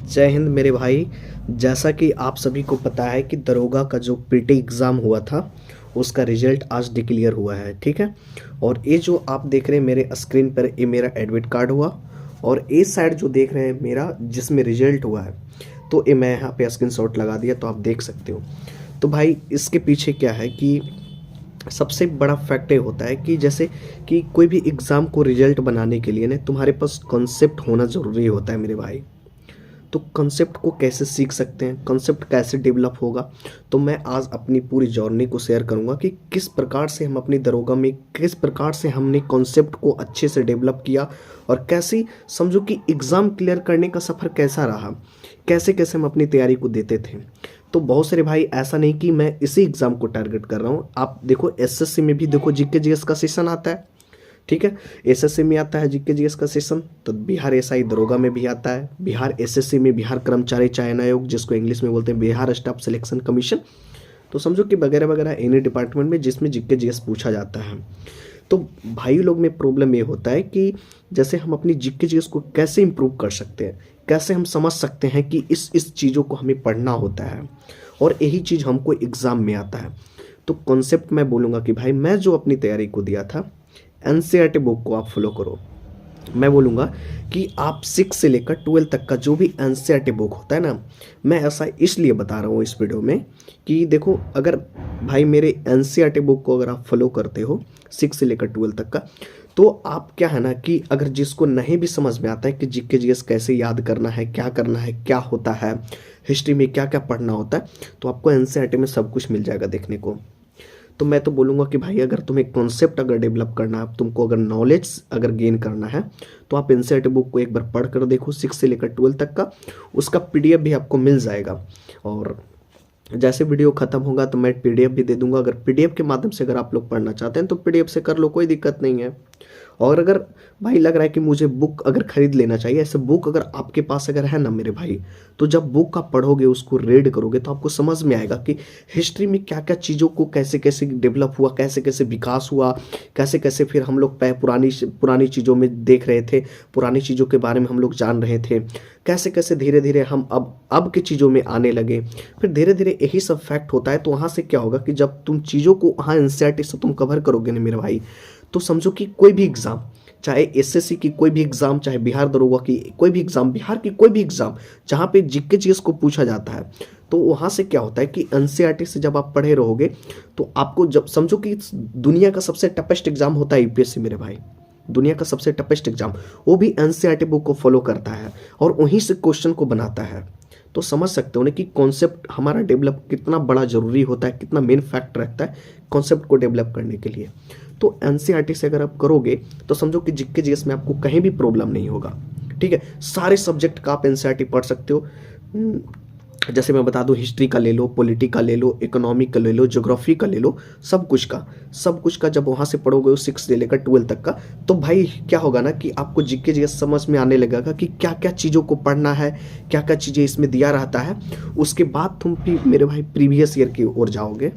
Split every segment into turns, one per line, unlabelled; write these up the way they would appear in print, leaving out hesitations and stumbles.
जय हिंद मेरे भाई। जैसा कि आप सभी को पता है कि दरोगा का जो पीटी एग्ज़ाम हुआ था उसका रिजल्ट आज डिक्लेयर हुआ है, ठीक है। और ये जो आप देख रहे हैं मेरे स्क्रीन पर, ये मेरा एडमिट कार्ड हुआ। और ये साइड जो देख रहे हैं मेरा, जिसमें रिजल्ट हुआ है, तो ये मैं यहाँ पे स्क्रीनशॉट लगा दिया, तो आप देख सकते हो। तो भाई इसके पीछे क्या है कि सबसे बड़ा फैक्ट ये होता है कि जैसे कि कोई भी एग्ज़ाम को रिजल्ट बनाने के लिए ना तुम्हारे पास कॉन्सेप्ट होना ज़रूरी होता है मेरे भाई। तो कंसेप्ट को कैसे सीख सकते हैं, कंसेप्ट कैसे डेवलप होगा, तो मैं आज अपनी पूरी जर्नी को शेयर करूंगा कि किस प्रकार से हम अपनी दरोगा में किस प्रकार से हमने कंसेप्ट को अच्छे से डेवलप किया और कैसे समझो कि एग्ज़ाम क्लियर करने का सफ़र कैसा रहा, कैसे कैसे हम अपनी तैयारी को देते थे। तो बहुत सारे भाई, ऐसा नहीं कि मैं इसी एग्ज़ाम को टारगेट कर रहा हूँ। आप देखो एसएससी में भी देखो जीके जीएस का सेशन आता है, ठीक है। एसएससी में आता है जीके जीएस का सेशन, तो बिहार एसआई दरोगा में भी आता है, बिहार एसएससी में बिहार कर्मचारी चयन आयोग, जिसको इंग्लिश में बोलते हैं बिहार स्टाफ सिलेक्शन कमीशन। तो समझो कि वगैरह वगैरह एनी डिपार्टमेंट में जिसमें जीके जीएस पूछा जाता है। तो भाई लोग में प्रॉब्लम ये होता है कि जैसे हम अपनी जीके जीएस को कैसे इंप्रूव कर सकते हैं, कैसे हम समझ सकते हैं कि इस चीज़ों को हमें पढ़ना होता है और यही चीज़ हमको एग्ज़ाम में आता है। तो कॉन्सेप्ट मैं बोलूँगा कि भाई मैं जो अपनी तैयारी को दिया था, एनसीईआरटी बुक को आप फॉलो करो। मैं बोलूँगा कि आप 6 से लेकर 12 तक का जो भी एनसीईआरटी बुक होता है ना, मैं ऐसा इसलिए बता रहा हूँ इस वीडियो में कि देखो, अगर भाई मेरे एनसीईआरटी बुक को अगर आप फॉलो करते हो 6 से लेकर 12 तक का, तो आप क्या है ना कि अगर जिसको नहीं भी समझ में आता है कि जीके जीएस कैसे याद करना है, क्या होता है, हिस्ट्री में क्या क्या पढ़ना होता है, तो आपको एनसीईआरटी में सब कुछ मिल जाएगा देखने को। तो मैं तो बोलूँगा कि भाई अगर तुम्हें कॉन्सेप्ट अगर डेवलप करना है, तुमको अगर नॉलेज अगर गेन करना है, तो आप एनसीईआरटी बुक को एक बार पढ़ कर देखो 6 से लेकर 12 तक का। उसका पीडीएफ भी आपको मिल जाएगा, और जैसे वीडियो खत्म होगा तो मैं पीडीएफ भी दे दूंगा। अगर पीडीएफ के माध्यम से अगर आप लोग पढ़ना चाहते हैं तो पीडीएफ से कर लो, कोई दिक्कत नहीं है। और अगर भाई लग रहा है कि मुझे बुक अगर खरीद लेना चाहिए, ऐसे बुक अगर आपके पास अगर है ना मेरे भाई, तो जब बुक आप पढ़ोगे, उसको रीड करोगे, तो आपको समझ में आएगा कि हिस्ट्री में क्या क्या चीज़ों को कैसे कैसे डेवलप हुआ, कैसे कैसे विकास हुआ, कैसे कैसे फिर हम लोग पुरानी चीज़ों में देख रहे थे, पुरानी चीज़ों के बारे में हम लोग जान रहे थे, कैसे कैसे धीरे धीरे हम अब की चीज़ों में आने लगे। फिर धीरे धीरे यही सब फैक्ट होता है। तो वहाँ से क्या होगा कि जब तुम चीज़ों को वहाँ एनसीईआरटी से तुम कवर करोगे ना मेरे भाई, तो समझो कि कोई भी एग्ज़ाम, चाहे एसएससी की कोई भी एग्ज़ाम, चाहे बिहार दरोगा की कोई भी एग्ज़ाम, बिहार की कोई भी एग्ज़ाम जहाँ पे जीके जीएस को पूछा जाता है, तो वहाँ से क्या होता है कि एनसीईआरटी से जब आप पढ़े रहोगे, तो आपको जब समझो कि दुनिया का सबसे टफेस्ट एग्ज़ाम होता है यूपीएससी मेरे भाई, दुनिया का सबसे टफेस्ट एग्ज़ाम, वो भी एनसीईआरटी बुक को फॉलो करता है और वहीं से क्वेश्चन को बनाता है। तो समझ सकते हो ना कि कॉन्सेप्ट हमारा डेवलप कितना बड़ा ज़रूरी होता है, कितना मेन फैक्ट रखता है कॉन्सेप्ट को डेवलप करने के लिए। तो एनसीईआरटी से अगर आप करोगे तो समझो कि जीके जीएस में आपको कहीं भी प्रॉब्लम नहीं होगा, ठीक है। सारे सब्जेक्ट का आप एनसीईआरटी पढ़ सकते हो। जैसे मैं बता दूं, हिस्ट्री का ले लो, पॉलिटी का ले लो, इकोनॉमिक का ले लो, ज्योग्राफी का ले लो, सब कुछ का जब वहाँ से पढ़ोगे 6 से लेकर 12 तक का, तो भाई क्या होगा ना कि आपको जीके जीएस समझ में आने लगेगा कि क्या क्या चीज़ों को पढ़ना है, क्या क्या चीज़ें इसमें दिया रहता है। उसके बाद तुम भी मेरे भाई प्रीवियस ईयर की ओर जाओगे,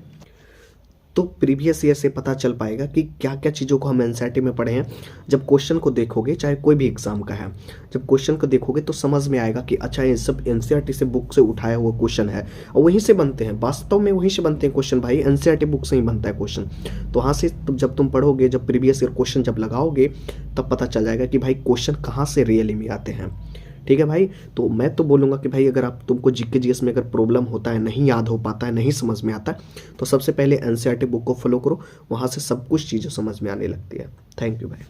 तो प्रीवियस ईयर से पता चल पाएगा कि क्या क्या चीज़ों को हम एनसीईआरटी में पढ़े हैं। जब क्वेश्चन को देखोगे, चाहे कोई भी एग्जाम का है, जब क्वेश्चन को देखोगे तो समझ में आएगा कि अच्छा ये सब एनसीईआरटी से बुक से उठाया हुआ क्वेश्चन है, और वहीं से बनते हैं, वास्तव में वहीं से बनते हैं क्वेश्चन भाई, एनसीईआरटी बुक से ही बनता है क्वेश्चन। तो वहाँ से जब तुम पढ़ोगे, जब प्रीवियस ईयर क्वेश्चन जब लगाओगे, तब पता चल जाएगा कि भाई क्वेश्चन कहाँ से रियली में आते हैं, ठीक है भाई। तो मैं तो बोलूँगा कि भाई अगर आप तुमको जीके जीएस में अगर प्रॉब्लम होता है, नहीं याद हो पाता है, नहीं समझ में आता है, तो सबसे पहले एनसीईआरटी बुक को फॉलो करो, वहाँ से सब कुछ चीज़ें समझ में आने लगती है। थैंक यू भाई।